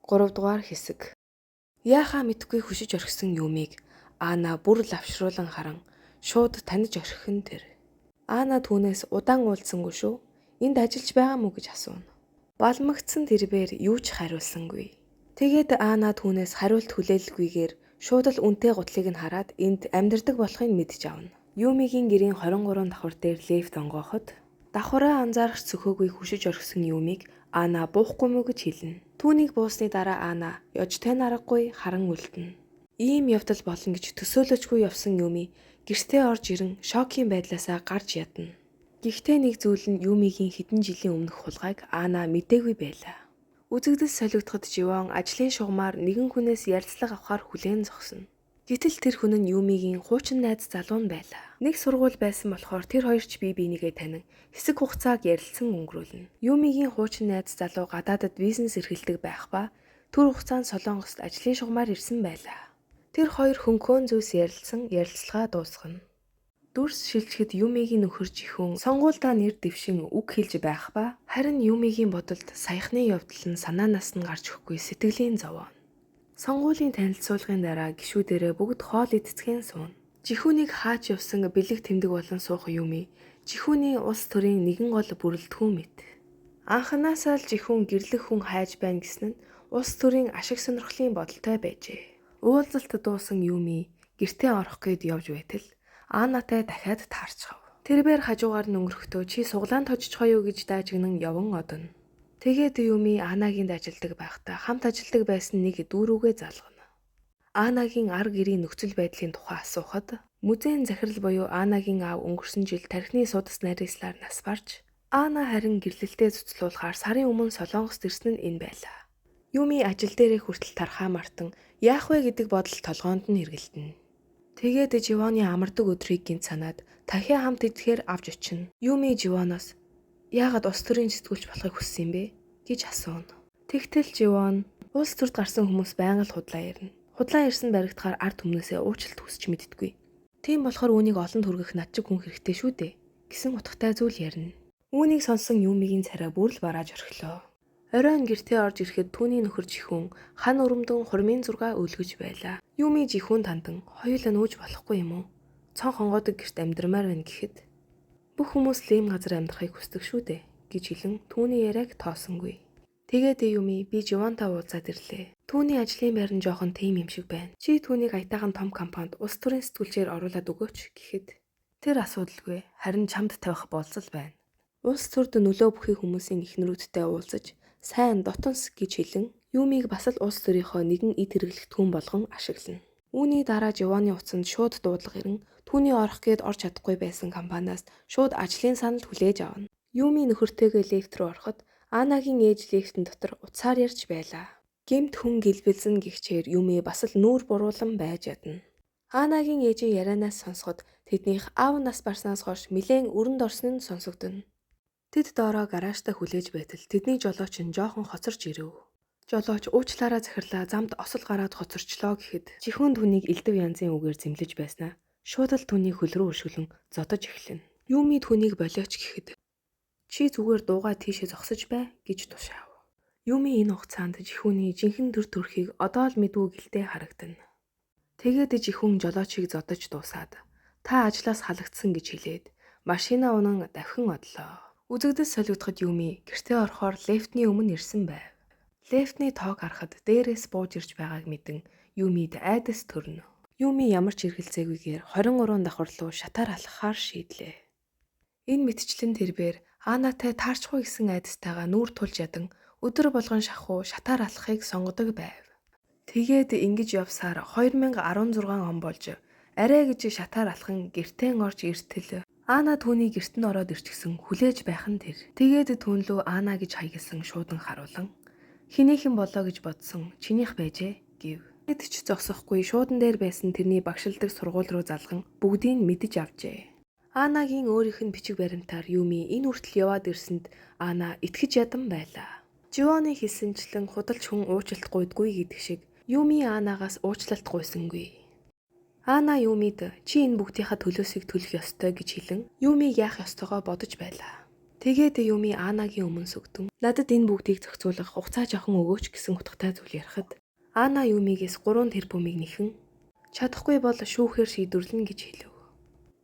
3 дугаар хэсэг. Яахаа мэдгүй хүсэж орхисон Юмиг Ана бүр лавшруулан харан шууд таниж орхих нь тэр. Ана түүнээс удаан уулзсангүй шүү. Энд ажиллаж байгаа мүү гэж асууна. Балмагцсан тэрбээр юу ч хариулсангүй. Тэгээд Ана түүнээс хариулт хүлээлгүйгээр шууд л үнтэй гутлыг нь хараад энд амьдардаг болохыг мэдж авна. Юмигийн гэрийн 23 давхар дээр лифт онгооход давхараа анзаарах цөхөөгүй хүсэж орхисон Юмиг Ана буухгүй мүү гэж хэлнэ. Түүнийг буусны дараа Ана ёжтой аргагүй харан үлдэнэ. Ийм явдал болно гэж төсөөлөжгүй явсан Юми гэртээ орж ирэн шокийн байдлаасаа гарч ядна. Гэхдээ нэг зүйл нь Юмигийн хэдэн жилийн өмнөх хулгайг Ана мэдээгүй байлаа. Үзэгдэл солигдоход Живон ажлын шугамар нэгэн хүнээс ярилцлага авахар хүлээн зогсоно. Гэтэл тэр хүн нь Юмигийн хуучин найз залуу нь байлаа. Нэг сургууль байсан болохоор тэр хоёр ч бие бинийгээ танин хэсэг хугацааг ярилцсан өнгөрүүлнэ. Юмигийн хуучин найз залуу гадаадад бизнес эрхэлдэг байх ба түр хугацаанд Солонгост ажлын шугамар ирсэн байлаа. Тэр хоёр хөнхөөн зүйлс ярилцсан ярилцлагаа дуусгана. Дүрс шилжихэд Юмигийн нөхөр Жихүүн сонгуульдаа нэр дэвшин үг хэлж байх ба харин Юмигийн бодолд саяхны явдал нь санаанаас нь гарч өгөхгүй сэтгэлийн зовоо. Сонгуулийн танилцуулгын дараа гишүүдэрээ бүгд хоол идцгэн суuna. Жихүүнийг хаач явсан бэлэг тэмдэг болон суух Юми Жихүүний улс төрийн нэгэн гол бүрэлдэхүүн мэт. Анхнаасаа л Жихүүн гэрлэх хүн хайж байна гэсэн нь улс төрийн ашиг сонирхлын бодолтой байжээ. Уулзалт дуусан Юми гэртээ орох гээд явж байтал Анатай дахиад таарчхав. Тэрбээр хажуугаар нь өнгөрөхдөө чи суглаанд хожчихоо юу гэж даажигнан яван одно. Тэгээд Юми Анагийн ажилдаг байхдаа хамт ажилдаг байсан нэг дүүрүүгээ залгана. Анагийн ар гэрийн нөхцөл байдлын тухай асуухад музейн захирал буюу Анагийн аав өнгөрсөн жил тархины судас найрааслаар нас барж Ана харин гэрлэлтэд цуцлуулахаар сарын өмнө Солонгост ирсэн нь энэ байлаа. Юми ажил дээрээ хүртэл тархаа мартан яах вэ гэдэг бодол толгоонд нь эргэлдэнэ. Тэгээд Живоны амардаг өдрийг гинт санаад дахиад хамт идэхээр авч очино. Юми Живоноос яагаад улс төрийн сэтгүүлч болохыг хүссэн юм бэ гэж асууна. Тэгтэл Живон улс төрд гарсан хүмүүс байнга л худлаа ярина. Худлаа ирсэн баригдахаар ард түмнээсээ уучлалт хүсч мэддэггүй. Тийм болохоор үүнийг олон түргэх над чиг хүн хэрэгтэй шүү дээ гэсэн утгатай зүйл ярина. Үүнийг сонсон Юмигийн царай бүр л барааж орхилоо. Оройн гэртээ орж ирэхэд түүний нөхөр Жихүүн хан өрөмдөн хурмын зураг өлгөж байлаа. Юми Жихүүн тандан хоёулаа нүүж болохгүй юм уу? Цон хонгоодог гэрт амьдрмаар байна гэхэд бүх хүмүүс л ийм газар амьдрахыг хүсдэг шүү дээ гэж хэлэн түүний яриаг тоосонгүй. Тэгээд Юми би Живонтой уулзаад ирлээ. Түүний ажлын байр нь жоохон тийм юм шиг байна. Чи түүнийг аятайхан том компанид улс төрийн сэтгүүлчээр оруулаад өгөөч гэхэд тэр асуудалгүй харин чамд тавих болцол байна. Улс төрд нөлөө бүхий хүмүүсийн эхнэрүүдтэй уулзаж сайн дотонс гэж хэлэн Юмиг бас л улс төрийнхөө нэгэн эд хэрэглэгдэхүүн болгон ашиглана. Үүний дараа Живоны утсанд шууд дуудлага ирэн түүний орох гээд орж чадахгүй байсан компаниас шууд ажлын санал хүлээж авна. Юми нөхөртэйгээ лифт рүү ороход Анагийн ээж лифтэн дотор утсаар ярьж байлаа. Гэмт хүн гэлбэлзэн гихчээр Юми бас л нүүр буруулан байж ядна. Анагийн ээжийн ярианаас сонсоход тэднийх аав нас барснаас хойш нэлээн өрөнд орсон нь сонсогдно. Тэд доороо гараажтай хүлээж байтал тэдний жолооч нь жоохон хоцорч ирэв. Жолооч уучлаараа захирлаа замд осол гараад хоцорчлоо гэхэд Жихүүн түүнийг элдв янзын үгээр зэмлэж байснаа шууд л түүний хөл рүү өршгөлөн зодож эхлэнэ. Юми түүнийг болооч гэхэд чи зүгээр дуугаа тийшээ зогсож бай гэж тушаав. Юми энэ хугацаанд Жихүүний жинхэнэ төр төрхийг одоо л мэдвүү гэлтэй харагдана. Тэгээд Жихүүн жолоочийг зодож дуусаад та ажлаас халагдсан гэж хэлээд машина унан давхин одлоо. Үзэгдэл солигдоход Юми гэртээ орохоор лифтний өмнө ирсэн байв. Лифтний тоог харахад дээрээс бууж ирж байгааг мэдэн Юмид айдас төрнө. Юми ямар ч эргэлзээгүйгээр 23 давхар руу шатаар алхахаар шийдлээ. Энэ мэтчлэн тэрбээр Анатай таарчгүй гэсэн айдастайгаа нүүр тулж ядан өдөр болгон шахуу шатаар алхахыг сонгодог байв. Тэгээд ингэж явсаар 2016 он болж арай гэж шатаар алхан гэртээ орж иртэл Ана түүний гэрт нь ороод ирчихсэн хүлээж байх нь тэр. Тэгээд түүн лөө Ана гэж хаягдсан шуудан харуулan хинийхэн болоо гэж бодсон чинийх байжээ гэв. Тэд ч зогсохгүй шуудан дээр байсан тэрний багшилдаг сургууль руу залган бүгдийг мэдэж авчээ. Анагийн өөрийнх нь бичиг баримтаар Юми энэ хүртэл яваад ирсэнд Ана итгэж ядан байлаа. Живоны хэлсэнчлэн худалч хүн уучлалт гуйдгүй гэдэг шиг Юми Анагаас уучлалт гуйсангүй. Ана Юмид чи энэ бүгдийнхаа төлөөсийг төлөх ёстой гэж хэлэн Юмиг яах ёстойгоо бодож байлаа. Тэгээд Юми Анагийн өмнө сүгдэн надад энэ бүгдийг зохицуулах хугацаа жоохон өгөөч гэсэн утгатай зүйл ярихад Ана Юмигээс 3 тэрбумыг нэхэн чадахгүй бол шүүхээр шийдвэрлэнэ гэж хэлв.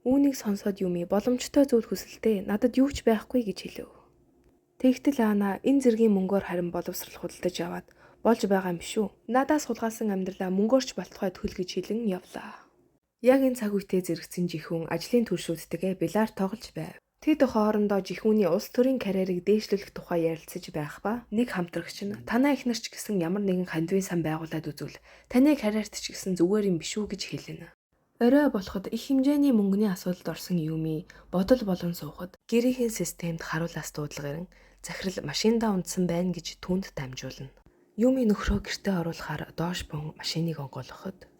Үүнийг сонсоод Юми боломжтой зүйл хүсэлтэй надад юу ч байхгүй гэж хэлв. Тэгтэл Ана энэ зэргийн мөнгөөр харин боловсрал худалдаж аваад болж байгаа юм шүү. Надаас сулгаасан амьдралаа мөнгөөрч болтугай төл гэж хэлэн явлаа. Яг энэ цаг үедээ зэрэгцэн жихүүн ажлын түвшүүдтэйгээ билаар тоглож байв. Тэд хоорондоо жихүүний улс төрийн карьерийг дээшлүүлэх тухай ярилцаж байх ба нэг хамтрагч нь танаа их нарч гэсэн ямар нэгэн хандивын сан байгуулад үзвэл таны карьерт ч гэсэн зүгээр юм биш үү гэж хэлнэ. Орой болоход их хэмжээний мөнгөний асуудалд орсон Юми бодол болон суухад гэрийн системд харуулаас дуудлага ирэн захирал машиндаа унтсан байна гэж түүнд дамжуулна. Юми нөхрөө гэртээ оруулахаар доош бун машиныг онгойлгоход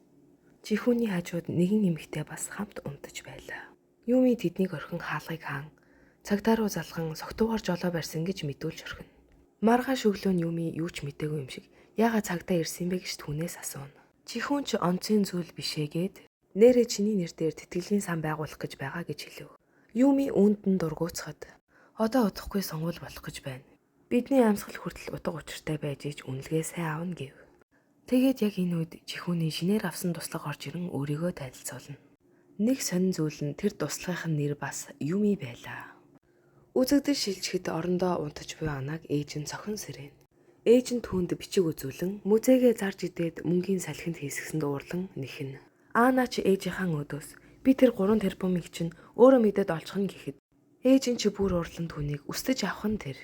жихүүний хажууд нэгэн эмэгтэй бас хамт унтаж байлаа. Юми тэднийг орхин хаалгыг хаан цагдаа руу залган согтуугаар жолоо барьсан гэж мэдүүлж орхино. Маргааш өглөө нь Юми юу ч мэдээгүй юм шиг яагаад цагдаа ирсэн бэ гэж түүнээс асууна. Жихүүн ч онцгийн зүйл бишээ гээд нэрээ чиний нэр дээр тэтгэлийн сан байгуулах гэж байгаа гэж хэлв. Юми үүнд нь дургуутсахад одоо удахгүй сонгуул болох гэж байна. Бидний амьсгал хүртэл утга учиртай байж ич үнэлгээ сайн аавна гэв. Тэгээд яг энэ үед жихүүний шинээр авсан туслага орж ирэн өөрийгөө танилцуулна. Нэг сонин зүйл нь тэр туслагын нэр бас Юми байлаа. Үзэгдэл шилжихэд орондоо унтаж буй Анаг ээж нь цохин сэрэн. Ээж нь түүнд бичиг үзүүлэн музейгээ зарж идээд мөнгөний салхинд хийсгэсэнд уурлан нэхнэ. Ана ч ээжийнхаа өдөөс би тэр 3 тэрбумыг чинь өөрөө мэдээд олчихно гэхэд ээж нь ч бүр уурлан түүнийг өстөж авах нь тэр.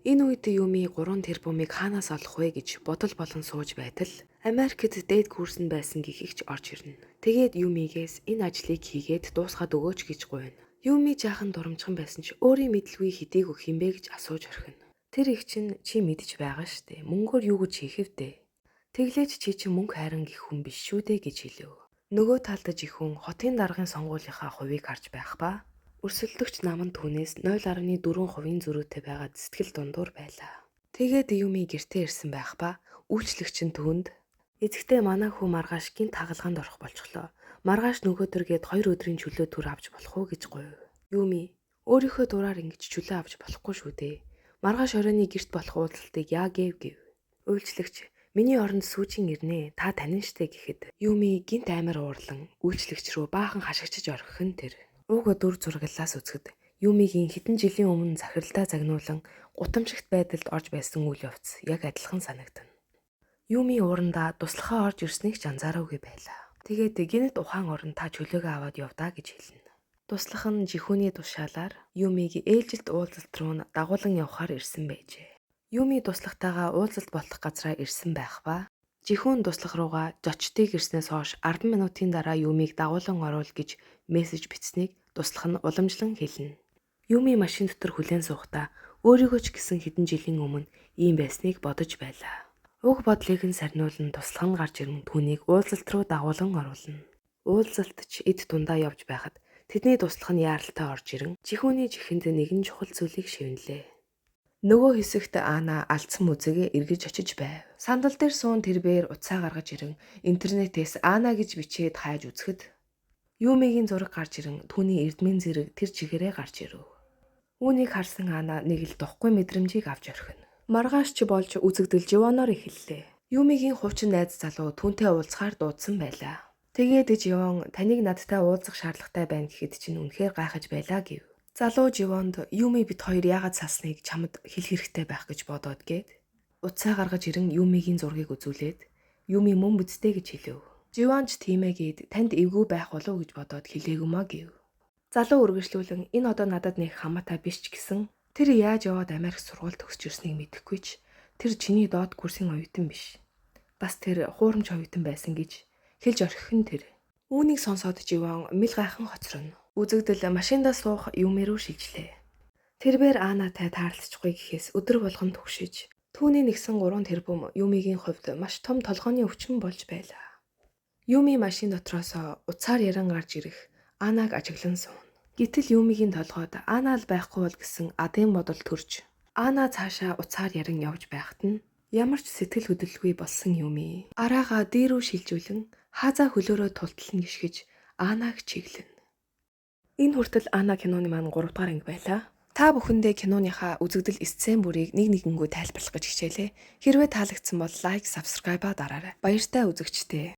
Энэ үед Юми 3 тэрбумыг хаанаас олох вэ гэж бодол болон сууж байтал Америкт дээд курсэнд байсан гихэгч орж ирнэ. Тэгээд Юмигээс энэ ажлыг хийгээд дуусгаад өгөөч гэж гуйна. Юми жаахан дурамжхан байсан ч өөрийн мэдлгүй хэдийг өгөх юм бэ гэж асууж орхино. Тэр их чинь чи мэдж байгаа штэ. Мөнгөөр юу гэж хийх вдэ. Тэглээч чи чинь мөнгө хайран гих хүн биш шүү дээ гэж хэлв. Нөгөө талд жихүүн хотын даргын сонгуулийнхаа хувийг харж байх ба өрсөлдөгч нам нь түүнээс 0.4% зөрүүтэй байгаад сэтгэл дундуур байлаа. Тэгээд Юми гэртээ ирсэн байх ба үйлчлэгч нь түүнд эцэгтэй манай хүү маргааш гинт хагалгаанд орох болчихлоо. Маргааш нөгөөдөргээд 2 өдрийн чөлөө төр авч болох уу гэж гуйв. Юми өөрийнхөө дураар ингэж чөлөө авч болохгүй шүү дээ. Маргааш оройны гэрт болох уулзалтыг яа гэв. Үйлчлэгч миний оронд сүүжин ирнэ. Та танин штэ гэхэд Юми гинт амар уурлан үйлчлэгч рүү баахан хашигчж орхих нь тэр. Уг дүр зураглалаас үзэхэд Юмигийн хэдэн жилийн өмнө захиралдаа загнуулан гутамжигт байдалд орж байсан үйл явц яг адилхан санагдана. Юми уурандаа туслахаа орж ирснийг ч анзаараагүй байлаа. Тэгээд гинт ухаан орон та чөлөөгөө аваад явдаа гэж хэлнэ. Туслах нь жихүүний тушаалаар Юмиг ээлжилт уулзалт руу дагуулan явахаар ирсэн байжээ. Юми туслахтайгаа уулзалт болох газраа ирсэн байх ба жихүүн туслах руугаа зочдыг ирснээс хойш 10 минутын дараа Юмиг дагуулan оруул гэж мессеж бичсэнийг туслах нь уламжлан хэлнэ. Юми машин дотор хүлээн суухдаа өөрийгөө ч гэсэн хэдэн жилийн өмнө ийм байсныг бодож байлаа. Уг бодлыг нь сарниулан туслах нь гарч ирэн түүнийг уулзалт руу дагуулan оруулна. Уулзалт ч эд дундаа явж байхад тэдний туслах нь яаралтай орж ирэн жихүүний чихэнд нэгэн чухал зүйлийг шивнэлээ. Нөгөө хэсэгт Ана алдсан музейгээ эргэж очиж байв. Сандал дээр суун тэрбээр утсаа гаргаж ирэн интернетээс Ана гэж бичээд хайж үзэхэд Юмигийн зураг гарч ирэн түүний эрдмийн зэрэг тэр чигээрээ гарч ирэв. Үүнийг харсан Ана нэг л духгүй мэдрэмжийг авч орхино. Маргааш ч болж үзэгдэл Живоноор эхэллээ. Юмигийн хуучин найз залуу түүнтэй уулзахаар дуудсан байлаа. Тэгээд Живон таныг надтай уулзах шаардлагатай байна гэхэд чинь үнэхээр гайхаж байлаа гэв. Залуу Живонд Юми бид хоёр яагаад салсныг чамд хэлэх хэрэгтэй байх гэж бодоод гээд утсаа гаргаж ирэн Юмигийн зургийг үзүүлээд Юми мөн бидтэй гэж хэлв. Живон ч тиймээ гээд танд эвгүй байх болов уу гэж бодоод хэлээгүмаа гэв. Залуу үргэлжлүүлэн энэ одоо надад нэг хамаатай биш ч гэсэн тэр яаж яваад Америк сургууль төгсч ирснийг мэдэхгүй ч тэр чиний доод курсын оюутан биш. Бас тэр хуурамч оюутан байсан гэж хэлж орхих нь тэр. Үүнийг сонсоод Живон мэл гайхан хоцорно. Үзэгдэл машиндаа суух Юми руу шилжлээ. Тэрбээр Анатай таарлцчихгүй гэхээс өдөр болгон түгшиж түүний нэгсэн 3 тэрбум Юмигийн хувьд маш том толгойн өвчин болж байлаа. Юми машин дотроос уцаар яран гарч ирэх Анаг ажиглан сууна. Гэтэл Юмигийн толгойд Ана л байхгүй бол гэсэн адын бодол төрж Ана цаашаа уцаар яран явж байхад нь ямар ч сэтгэл хөдлөлгүй болсон Юми араагаа дээрүү шилжүүлэн хаазаа хөлөөрөө тултлан гიშгэж Анаг чиглэнэ. Энэ хүртэл Ана киноны маань 3 дахь анги байлаа. Та бүхэндээ киноныхаа үзэгдэл сцен бүрийг нэг нэгэнгүү тайлбарлах гэж хичээлээ. Хэрвээ таалагдсан бол лайк, subscribe дараарай. Баяртай үзэгчдээ.